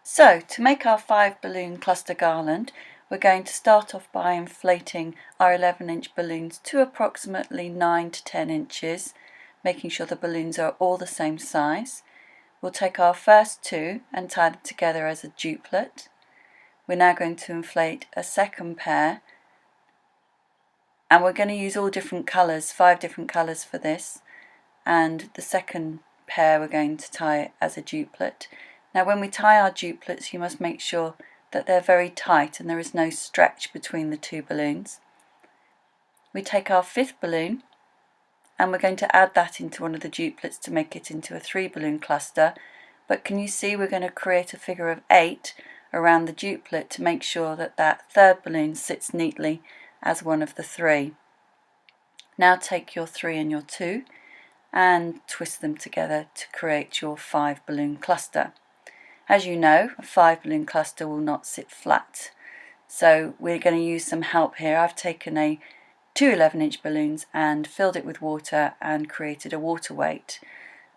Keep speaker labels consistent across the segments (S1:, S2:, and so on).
S1: So to make our 5 balloon cluster garland, we're going to start off by inflating our 11-inch balloons to approximately 9 to 10 inches, making sure the balloons are all the same size. We'll take our first 2 and tie them together as a duplet. We're now going to inflate a second pair, and we're going to use all different colours, 5 different colours for this, and the second pair we're going to tie as a duplet. Now when we tie our duplets, you must make sure that they're very tight and there is no stretch between the 2 balloons. We take our 5th balloon and we're going to add that into one of the duplets to make it into a 3 balloon cluster, but can you see we're going to create a figure of 8 around the duplet to make sure that that 3rd balloon sits neatly as one of the 3. Now take your 3 and your 2 and twist them together to create your 5 balloon cluster. As you know, a 5 balloon cluster will not sit flat, so we're going to use some help here. I've taken 2 11-inch balloons and filled it with water and created a water weight.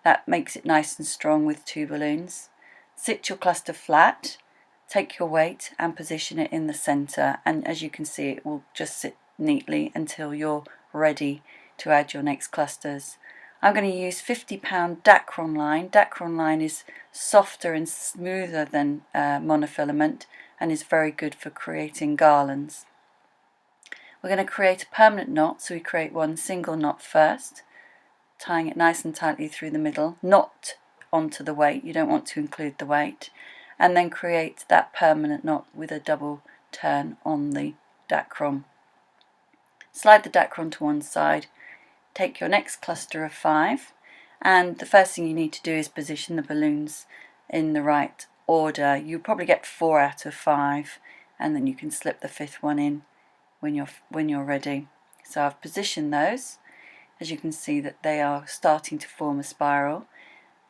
S1: That makes it nice and strong with 2 balloons. Sit your cluster flat, take your weight and position it in the centre, and as you can see it will just sit neatly until you're ready to add your next clusters. I'm going to use 50-pound Dacron line. Dacron line is softer and smoother than monofilament and is very good for creating garlands. We're going to create a permanent knot, so we create one single knot first, tying it nice and tightly through the middle, not onto the weight, you don't want to include the weight, and then create that permanent knot with a double turn on the Dacron. Slide the Dacron to one side. Take your next cluster of 5, and the first thing you need to do is position the balloons in the right order. You'll probably get 4 out of 5, and then you can slip the 5th one in when you're ready. So I've positioned those. As you can see that they are starting to form a spiral.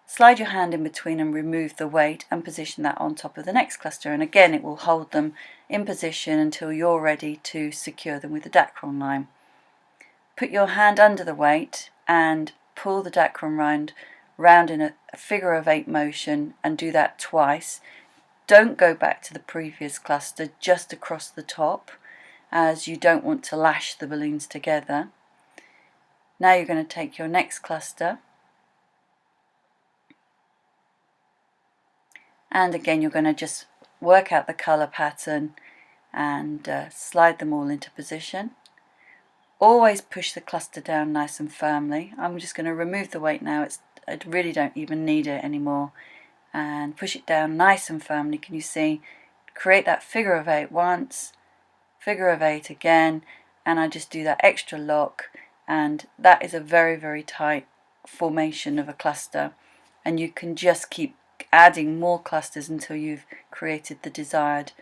S1: Slide your hand in between and remove the weight and position that on top of the next cluster, and again it will hold them in position until you're ready to secure them with the Dacron line. Put your hand under the weight and pull the Dacron round in a figure of 8 motion, and do that twice. Don't go back to the previous cluster, just across the top, as you don't want to lash the balloons together. Now you're going to take your next cluster, and again you're going to just work out the colour pattern and slide them all into position. Always push the cluster down nice and firmly. I'm just going to remove the weight now, I really don't even need it anymore, and push it down nice and firmly. Can you see? Create that figure of 8 once, figure of 8 again, and I just do that extra lock, and that is a very, very tight formation of a cluster, and you can just keep adding more clusters until you've created the desired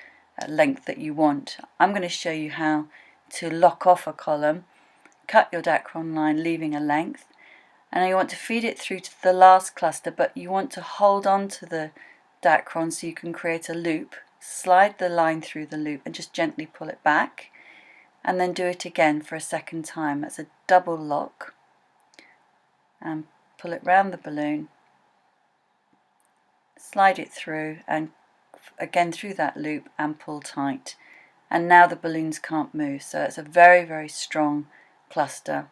S1: length that you want. I'm going to show you how to lock off a column. Cut your Dacron line leaving a length, and you want to feed it through to the last cluster, but you want to hold on to the Dacron so you can create a loop. Slide the line through the loop and just gently pull it back, and then do it again for a second time. That's a double lock, and pull it round the balloon, slide it through and again through that loop and pull tight, and now the balloons can't move, so it's a very, very strong cluster.